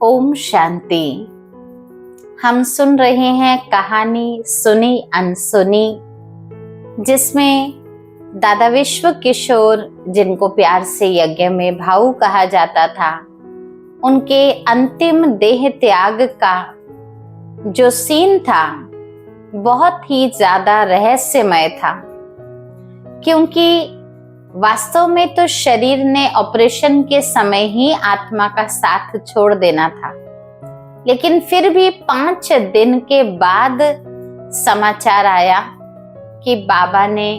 ओम शांति। हम सुन रहे हैं कहानी सुनी अनसुनी, जिसमें दादा विश्व किशोर, जिनको प्यार से यज्ञ में भाऊ कहा जाता था, उनके अंतिम देह त्याग का जो सीन था बहुत ही ज्यादा रहस्यमय था, क्योंकि वास्तव में तो शरीर ने ऑपरेशन के समय ही आत्मा का साथ छोड़ देना था, लेकिन फिर भी 5 दिन के बाद समाचार आया कि बाबा ने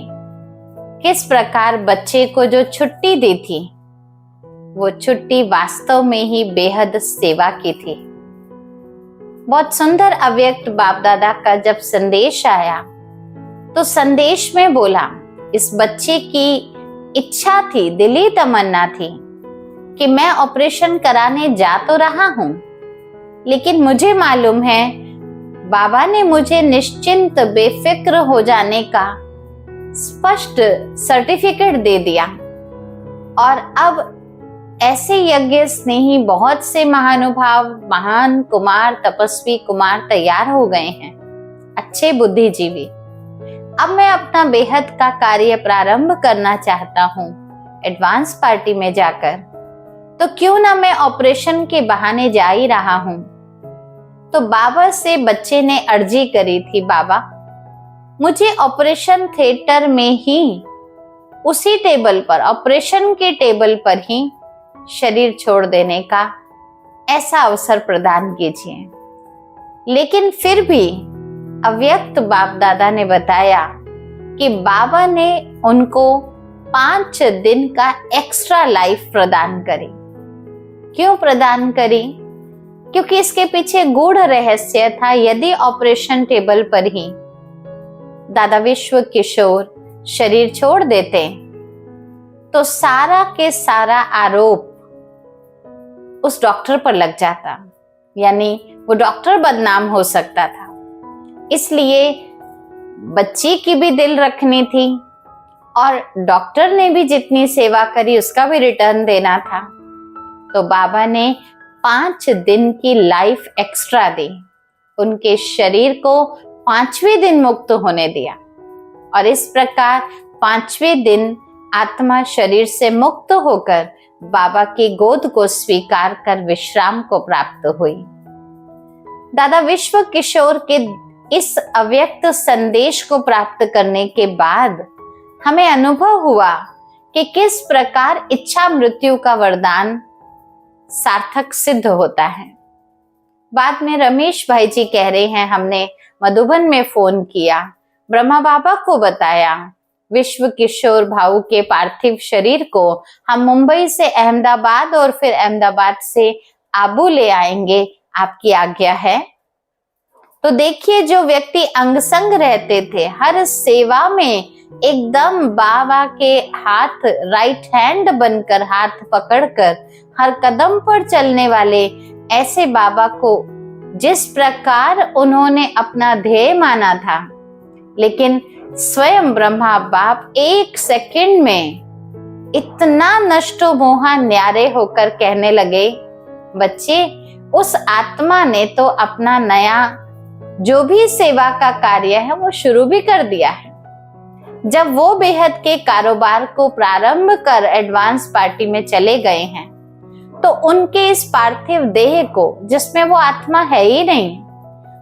किस प्रकार बच्चे को जो छुट्टी दी थी, वो छुट्टी वास्तव में ही बेहद सेवा की थी। बहुत सुंदर अव्यक्त बाप दादा का जब संदेश आया तो संदेश में बोला, इस बच्चे की इच्छा थी, दिली तमन्ना थी कि मैं ऑपरेशन कराने जा तो रहा हूं, लेकिन मुझे मालूम है बाबा ने मुझे निश्चिंत बेफिक्र हो जाने का स्पष्ट सर्टिफिकेट दे दिया। और अब ऐसे यज्ञ स्नेही बहुत से महानुभाव, महान कुमार, तपस्वी कुमार तैयार हो गए हैं, अच्छे बुद्धिजीवी। अब मैं अपना बेहद का कार्य प्रारंभ करना चाहता हूँ एडवांस पार्टी में जाकर, तो क्यों ना मैं ऑपरेशन के बहाने जा ही रहा हूँ। तो बाबा से बच्चे ने अर्जी करी थी, बाबा मुझे ऑपरेशन थिएटर में ही, उसी टेबल पर, ऑपरेशन के टेबल पर ही शरीर छोड़ देने का ऐसा अवसर प्रदान कीजिए। लेकिन फिर भी अव्यक्त बाप दादा ने बताया कि बाबा ने उनको 5 दिन का एक्स्ट्रा लाइफ प्रदान करी। क्यों प्रदान करी? क्योंकि इसके पीछे गूढ़ रहस्य था। यदि ऑपरेशन टेबल पर ही दादा विश्व किशोर शरीर छोड़ देते तो सारा के सारा आरोप उस डॉक्टर पर लग जाता, यानी वो डॉक्टर बदनाम हो सकता था। इसलिए बच्ची की भी दिल रखनी थी और डॉक्टर ने भी जितनी सेवा करी उसका भी रिटर्न देना था। तो बाबा ने 5 दिन की लाइफ एक्स्ट्रा दी, उनके शरीर को 5वें दिन मुक्त होने दिया। और इस प्रकार 5वें दिन आत्मा शरीर से मुक्त होकर बाबा की गोद को स्वीकार कर विश्राम को प्राप्त हुई। दादा विश्व किशोर के इस अव्यक्त संदेश को प्राप्त करने के बाद हमें अनुभव हुआ कि किस प्रकार इच्छा मृत्यु का वरदान सार्थक सिद्ध होता है। बाद में रमेश भाई जी कह रहे हैं, हमने मधुबन में फोन किया, ब्रह्मा बाबा को बताया, विश्व किशोर भाऊ के पार्थिव शरीर को हम मुंबई से अहमदाबाद और फिर अहमदाबाद से आबू ले आएंगे, आपकी आज्ञा है। तो देखिए, जो व्यक्ति अंग संग रहते थे, हर सेवा में एकदम बाबा के हाथ, राइट हैंड बनकर, हाथ पकड़कर हर कदम पर चलने वाले ऐसे बाबा को जिस प्रकार उन्होंने अपना ध्येय माना था, लेकिन स्वयं ब्रह्मा बाप 1 सेकंड में इतना नष्टो मोहा न्यारे होकर कहने लगे, बच्चे उस आत्मा ने तो अपना नया जो भी सेवा का कार्य है वो शुरू भी कर दिया है। जब वो बेहद के कारोबार को प्रारंभ कर एडवांस पार्टी में चले गए हैं, तो उनके इस पार्थिव देह को, जिसमें वो आत्मा है ही नहीं,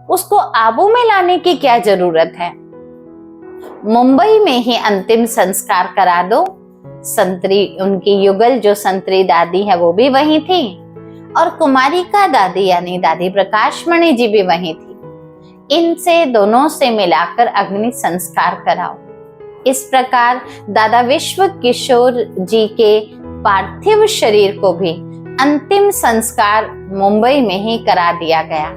उसको आबू में लाने की क्या जरूरत है? मुंबई में ही अंतिम संस्कार करा दो। संतरी, उनकी युगल जो संतरी दादी है वो भी वही थी, और कुमारी का दादी यानी दादी प्रकाश मणि जी भी वही थी। इनसे दोनों से मिलाकर अग्नि संस्कार कराओ। इस प्रकार दादा विश्व किशोर जी के पार्थिव शरीर को भी अंतिम संस्कार मुंबई में ही करा दिया गया।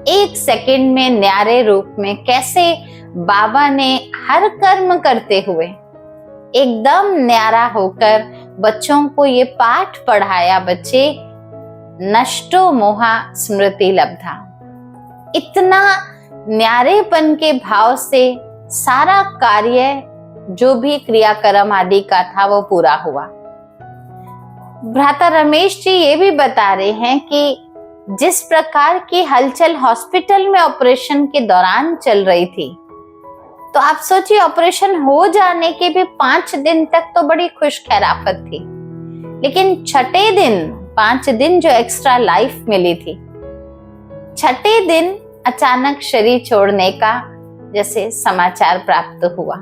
1 सेकंड में न्यारे रूप में कैसे बाबा ने हर कर्म करते हुए एकदम न्यारा होकर बच्चों को ये पाठ पढ़ाया, बच्चे नष्टो मोहा स्मृति लब्धा। इतना न्यारेपन के भाव से सारा कार्य, जो भी क्रियाक्रम आदि का था, वो पूरा हुआ। भ्राता रमेश जी ये भी बता रहे हैं कि जिस प्रकार की हलचल हॉस्पिटल में ऑपरेशन के दौरान चल रही थी, तो आप सोचिए ऑपरेशन हो जाने के भी 5 दिन तक तो बड़ी खुश खैराफत थी, लेकिन छठे दिन 5 दिन जो एक्स्ट्रा लाइफ मिली थी, छठे दिन अचानक शरीर छोड़ने का जैसे समाचार प्राप्त हुआ।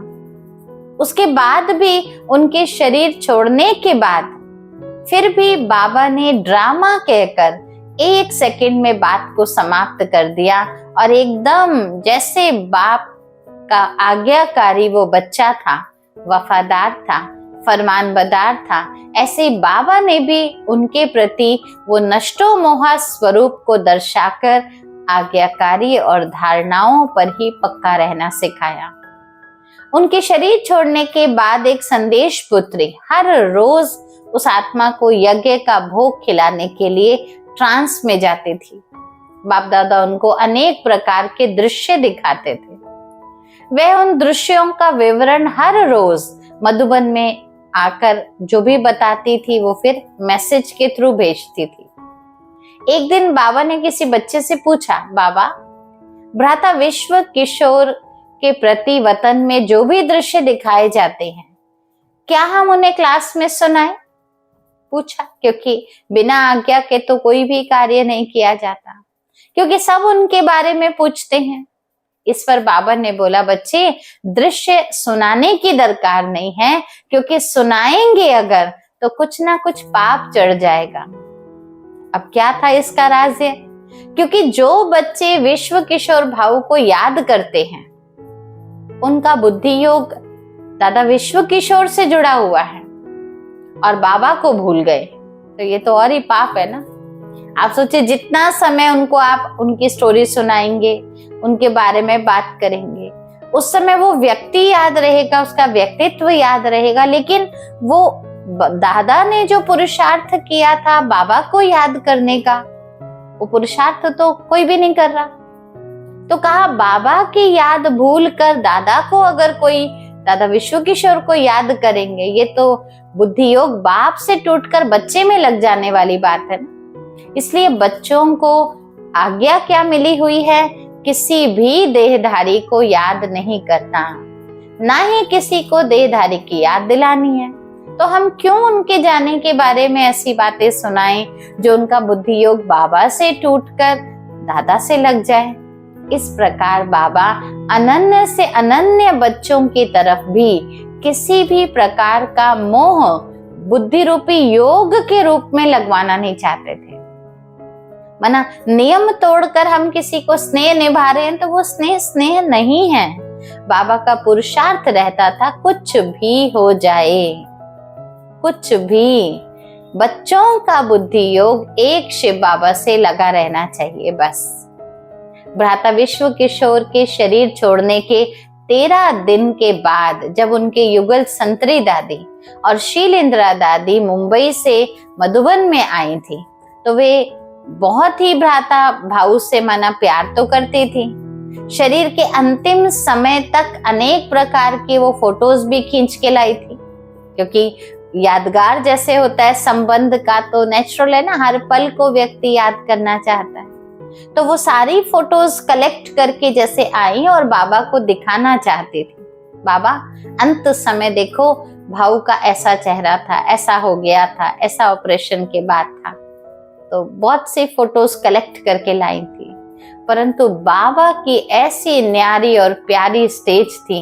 उसके बाद भी उनके शरीर छोड़ने के बाद फिर भी बाबा ने ड्रामा कहकर 1 सेकंड में बात को समाप्त कर दिया और एकदम जैसे बाप का आज्ञाकारी वो बच्चा था, वफादार था, फरमानबरदार था, ऐसे बाबा ने भी उनके प्रति वो नष्टो मोहा स्वरूप को दर्शाकर आज्ञाकारी और धारणाओं पर ही पक्का रहना सिखाया। उनके शरीर छोड़ने के बाद एक संदेश पुत्री हर रोज उस आत्मा को यज्ञ का भोग खिलाने के लिए ट्रांस में जाती थी। बाप दादा उनको अनेक प्रकार के दृश्य दिखाते थे। वह उन दृश्यों का विवरण हर रोज मधुबन में आकर जो भी बताती थी वो फिर मैसेज के थ्रू भेजती थी। एक दिन बाबा ने किसी बच्चे से पूछा, बाबा, भ्राता विश्व किशोर के प्रति वतन में जो भी दृश्य दिखाए जाते हैं, क्या हम उन्हें क्लास में सुनाएं? पूछा, क्योंकि बिना आज्ञा के तो कोई भी कार्य नहीं किया जाता, क्योंकि सब उनके बारे में पूछते हैं। इस पर बाबा ने बोला, बच्चे, दृश्य सुनाने की दरकार नहीं है, क्योंकि सुनाएंगे अगर तो कुछ ना कुछ पाप चढ़ जाएगा। अब क्या था इसका राज? क्योंकि जो बच्चे विश्व किशोर भाव को याद करते हैं उनका बुद्धि योग दादा विश्व किशोर से जुड़ा हुआ है और बाबा को भूल गए, तो ये तो और ही पाप है ना। आप सोचिए, जितना समय उनको आप उनकी स्टोरी सुनाएंगे, उनके बारे में बात करेंगे, उस समय वो व्यक्ति याद रहेगा, उसका व्यक्तित्व याद रहेगा, लेकिन वो दादा ने जो पुरुषार्थ किया था बाबा को याद करने का, वो पुरुषार्थ तो कोई भी नहीं कर रहा। तो कहा, बाबा की याद भूल कर दादा को अगर कोई, दादा विश्व किशोर को याद करेंगे, ये तो बुद्धि योग बाप से टूटकर बच्चे में लग जाने वाली बात है ना। इसलिए बच्चों को आज्ञा क्या मिली हुई है? किसी भी देहधारी को याद नहीं करना, ना ही किसी को देहधारी की याद दिलानी है। तो हम क्यों उनके जाने के बारे में ऐसी बातें सुनाएं जो उनका बुद्धि योग बाबा से टूटकर दादा से लग जाए। इस प्रकार बाबा अनन्य से अनन्य बच्चों की तरफ भी किसी भी प्रकार का मोह बुद्धि रूपी योग के रूप में लगवाना नहीं चाहते थे। मना नियम तोड़कर हम किसी को स्नेह निभा रहे हैं तो वो स्नेह नहीं है। बाबा का पुरुषार्थ रहता था, कुछ भी हो जाए, कुछ भी, बच्चों का बुद्धि योग एक शिव बाबा से लगा रहना चाहिए बस। भ्राता विश्व किशोर के शरीर छोड़ने के 13 दिन के बाद जब उनके युगल संतरी दादी और शीलेंद्रा दादी मुंबई से मधुबन में आई थी, तो वे बहुत ही भ्राता भाऊ से माना प्यार तो करती थी। शरीर के अंतिम समय तक अनेक प्रकार की वो फोटोज भी खींच के लाई थी, क्योंकि यादगार जैसे होता है संबंध का, तो नेचुरल है ना, हर पल को व्यक्ति याद करना चाहता है। तो वो सारी फोटोज कलेक्ट करके जैसे आई और बाबा को दिखाना चाहती थी। बाबा, अंत समय देखो, भाऊ का ऐसा चेहरा था, ऐसा हो गया था, ऐसा ऑपरेशन के बाद था। तो बहुत सी फोटोज कलेक्ट करके लाई थी, परंतु बाबा की ऐसी न्यारी और प्यारी स्टेज थी,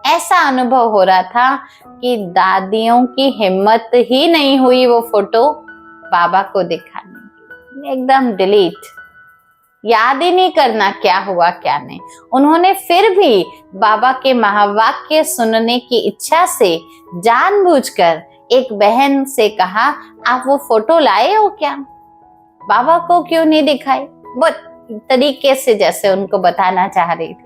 ऐसा अनुभव हो रहा था कि दादियों की हिम्मत ही नहीं हुई वो फोटो बाबा को दिखाने की। एकदम डिलीट, याद ही नहीं करना क्या हुआ क्या नहीं। उन्होंने फिर भी बाबा के महावाक्य सुनने की इच्छा से जानबूझकर एक बहन से कहा, आप वो फोटो लाए हो क्या? बाबा को क्यों नहीं दिखाई? वो तरीके से जैसे उनको बताना चाह रही थी।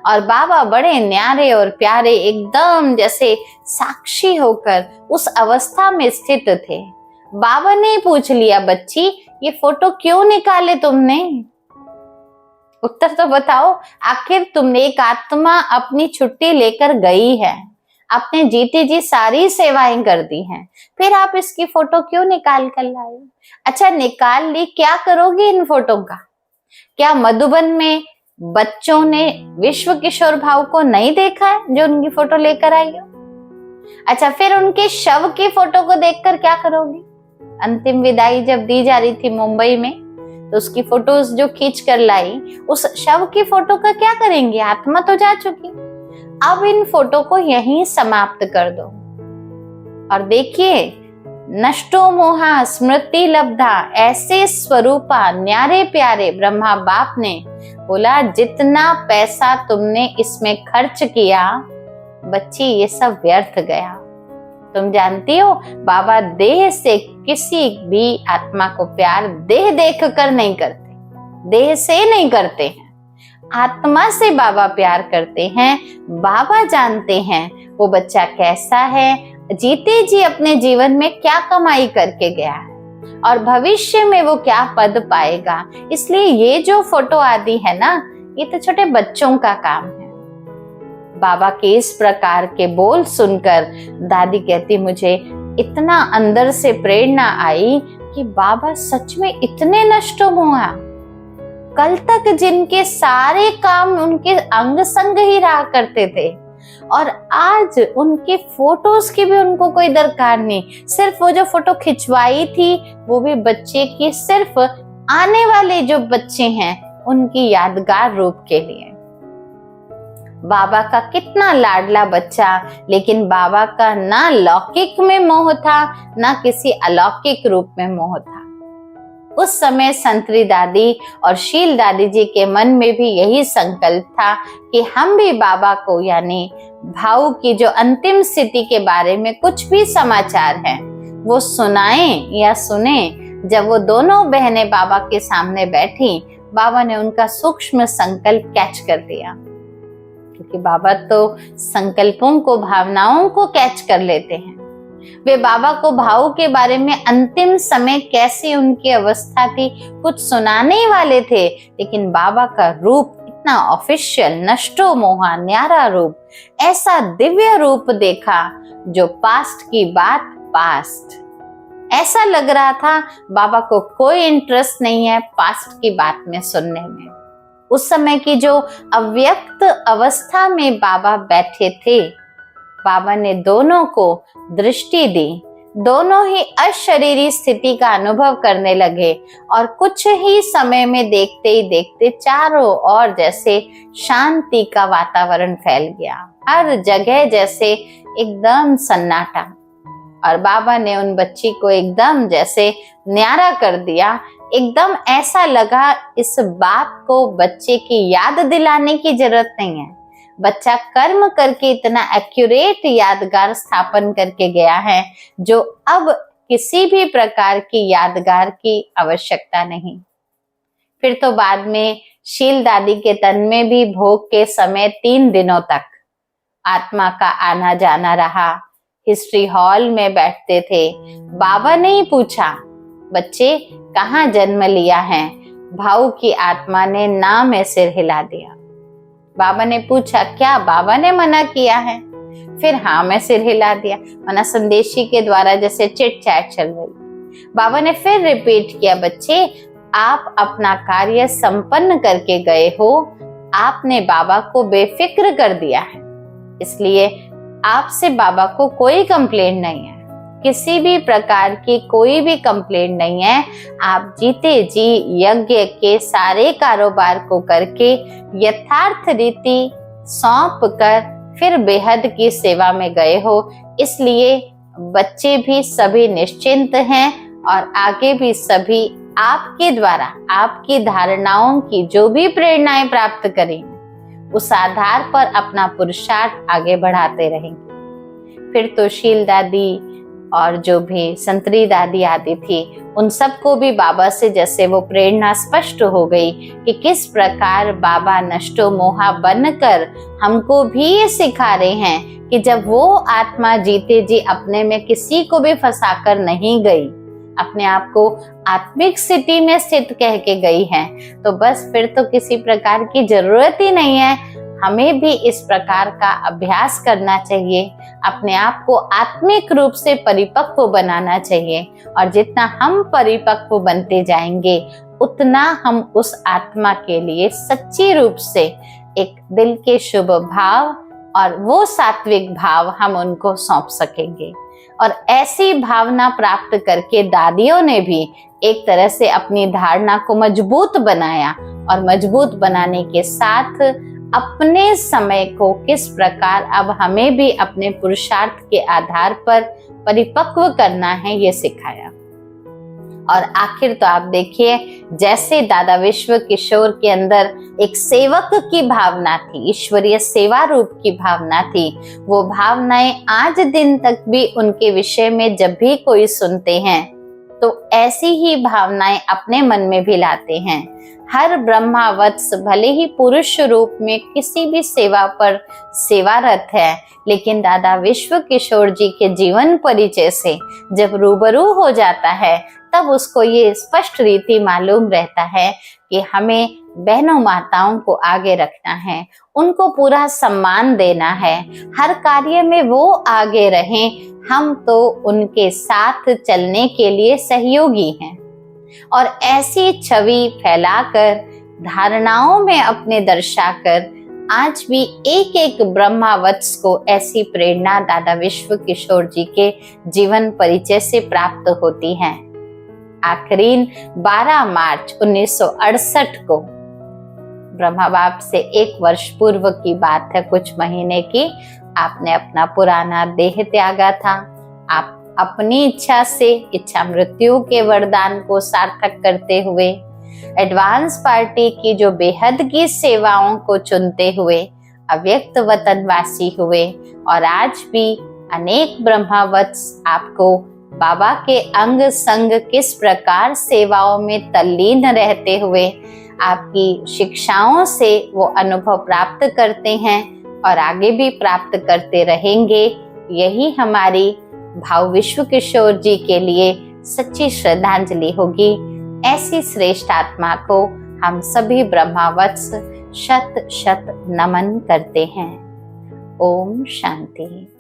और बाबा बड़े न्यारे और प्यारे, एकदम जैसे साक्षी होकर उस अवस्था में स्थित थे। बाबा ने पूछ लिया, बच्ची, ये फोटो क्यों निकाले तुमने? उत्तर तो बताओ। आखिर तुमने, एक आत्मा अपनी छुट्टी लेकर गई है, आपने जीते जी सारी सेवाएं कर दी हैं, फिर आप इसकी फोटो क्यों निकाल कर लाए? अच्छा, निकाल ली, क्या करोगे इन फोटो का? क्या मधुबन में बच्चों ने विश्व किशोर भाव को नहीं देखा है जो उनकी फोटो लेकर आई हो? अच्छा, फिर उनके शव की फोटो को देखकर क्या करोगे? अंतिम विदाई जब दी जा रही थी मुंबई में, तो उसकी फोटोज जो खींच कर लाई, उस शव की फोटो का क्या करेंगे? आत्मा तो जा चुकी। अब इन फोटो को यहीं समाप्त कर दो और देखिए, नष्टो मोहा स्मृति लब्धा, ऐसे स्वरूपा न्यारे प्यारे ब्रह्मा बाप ने बोला, जितना पैसा तुमने इसमें खर्च किया बच्ची, ये सब व्यर्थ गया। तुम जानती हो, बाबा देह से किसी भी आत्मा को प्यार देह देख कर नहीं करते, देह से नहीं करते हैं, आत्मा से बाबा प्यार करते हैं। बाबा जानते हैं वो बच्चा कैसा है, जीते जी अपने जीवन में क्या कमाई करके गया है और भविष्य में वो क्या पद पाएगा। इसलिए ये जो फोटो आदि है ना, ये तो छोटे बच्चों का काम है। बाबा के इस प्रकार के बोल सुनकर दादी कहती, मुझे इतना अंदर से प्रेरणा आई कि बाबा सच में इतने नष्टोमोहा, कल तक जिनके सारे काम उनके अंग संग ही रहा करते थे, और आज उनके फोटोज की भी उनको कोई दरकार नहीं। सिर्फ वो जो फोटो खिंचवाई थी, वो भी बच्चे की सिर्फ आने वाले जो बच्चे हैं उनकी यादगार रूप के लिए। बाबा का कितना लाडला बच्चा, लेकिन बाबा का ना लौकिक में मोह था, ना किसी अलौकिक रूप में मोह था। उस समय संतरी दादी और शील दादी जी के मन में भी यही संकल्प था कि हम भी बाबा को, यानी भाऊ की जो अंतिम स्थिति के बारे में कुछ भी समाचार है वो सुनाएं या सुने। जब वो दोनों बहनें बाबा के सामने बैठी, बाबा ने उनका सूक्ष्म संकल्प कैच कर दिया, क्योंकि बाबा तो संकल्पों को, भावनाओं को कैच कर लेते हैं। वे बाबा को भाऊ के बारे में अंतिम समय कैसी उनकी अवस्था थी कुछ सुनाने ही वाले थे, लेकिन बाबा का रूप इतना ऑफिशियल, नष्टो मोहा न्यारा रूप, ऐसा दिव्य रूप देखा जो पास्ट की बात पास्ट। ऐसा लग रहा था बाबा को कोई इंटरेस्ट नहीं है पास्ट की बात में सुनने में। उस समय की जो अव्यक्त अवस्था में बाबा बैठे थे, बाबा ने दोनों को दृष्टि दी, दोनों ही अशरीरी स्थिति का अनुभव करने लगे और कुछ ही समय में देखते ही देखते चारों ओर जैसे शांति का वातावरण फैल गया, हर जगह जैसे एकदम सन्नाटा। और बाबा ने उन बच्ची को एकदम जैसे न्यारा कर दिया। एकदम ऐसा लगा इस बात को बच्चे की याद दिलाने की जरूरत नहीं है, बच्चा कर्म करके इतना एक्यूरेट यादगार स्थापन करके गया है जो अब किसी भी प्रकार की यादगार की आवश्यकता नहीं। फिर तो बाद में शील दादी के तन में भी भोग के समय 3 दिनों तक आत्मा का आना जाना रहा। हिस्ट्री हॉल में बैठते थे। बाबा ने ही पूछा, बच्चे कहाँ जन्म लिया है? भाऊ की आत्मा ने ना में सिर हिला दिया। बाबा ने पूछा, क्या बाबा ने मना किया है? फिर हाँ में सिर हिला दिया, मना संदेशी के द्वारा जैसे चिट चैट चल रही। बाबा ने फिर रिपीट किया, बच्चे आप अपना कार्य संपन्न करके गए हो, आपने बाबा को बेफिक्र कर दिया है, इसलिए आपसे बाबा को कोई कंप्लेंट नहीं है, किसी भी प्रकार की कोई भी कंप्लेंट नहीं है। आप जीते जी यज्ञ के सारे कारोबार को करके यथार्थ रीति सौंप कर फिर बेहद की सेवा में गए हो, इसलिए बच्चे भी सभी निश्चिंत हैं और आगे भी सभी आपके द्वारा आपकी धारणाओं की जो भी प्रेरणाएं प्राप्त करेंगे उस आधार पर अपना पुरुषार्थ आगे बढ़ाते रहेंगे। फिर तो शील दादी और जो भी संतरी दादी आदि थी, उन सबको भी बाबा से जैसे वो प्रेरणा स्पष्ट हो गई कि किस प्रकार बाबा नष्टो मोहा बनकर हमको भी ये सिखा रहे हैं कि जब वो आत्मा जीते जी अपने में किसी को भी फंसाकर नहीं गई, अपने आप को आत्मिक स्थिति में स्थित कह के गई है, तो बस फिर तो किसी प्रकार की जरूरत ही नहीं है हमें भी इस प्रकार का अभ्यास करना चाहिए, अपने आप को आत्मिक रूप से परिपक्व बनाना चाहिए। और जितना हम परिपक्व बनते जाएंगे उतना हम उस आत्मा के लिए सच्ची रूप से एक दिल के शुभ भाव और वो सात्विक भाव हम उनको सौंप सकेंगे। और ऐसी भावना प्राप्त करके दादियों ने भी एक तरह से अपनी धारणा को मजबूत बनाया, और मजबूत बनाने के साथ अपने समय को किस प्रकार अब हमें भी अपने पुरुषार्थ के आधार पर परिपक्व करना है ये सिखाया। और आखिर तो आप देखिए, जैसे दादा विश्व किशोर के अंदर एक सेवक की भावना थी, ईश्वरीय सेवा रूप की भावना थी, वो भावनाएं आज दिन तक भी उनके विषय में जब भी कोई सुनते हैं तो ऐसी ही भावनाएं अपने मन में भी लाते हैं। हर ब्रह्मावत्स भले ही पुरुष रूप में किसी भी सेवा पर सेवारत है, लेकिन दादा विश्व किशोर जी के जीवन परिचय से जब रूबरू हो जाता है तब उसको ये स्पष्ट रीति मालूम रहता है कि हमें बहनों माताओं को आगे रखना है, उनको पूरा सम्मान देना है, हर कार्य में वो आगे रहें, हम तो उनके साथ चलने के लिए सहयोगी हैं। और ऐसी छवि फैलाकर, धारणाओं में अपने दर्शाकर आज भी एक एक ब्रह्मावत्स को ऐसी प्रेरणा दादा विश्व किशोर जी के जीवन परिचय से प्राप्त होती है। आखिरीन 12 मार्च 1968 को ब्रह्मा बाप से 1 वर्ष पूर्व की बात है, कुछ महीने की, आपने अपना पुराना देह त्यागा था। आप अपनी इच्छा से इच्छा मृत्यु के वरदान को सार्थक करते हुए एडवांस पार्टी की जो बेहद की सेवाओं को चुनते हुए अव्यक्त वतनवासी हुए। और आज भी अनेक ब्रह्मावत्स आपको बाबा के अंग संग किस प्रकार सेवाओं में तल्लीन रहते हुए आपकी शिक्षाओं से वो अनुभव प्राप्त करते हैं और आगे भी प्राप्त करते रहेंगे। यही हमारी भाव विश्व किशोर जी के लिए सच्ची श्रद्धांजलि होगी। ऐसी श्रेष्ठ आत्मा को हम सभी ब्रह्मावत्स शत शत नमन करते हैं। ओम शांति।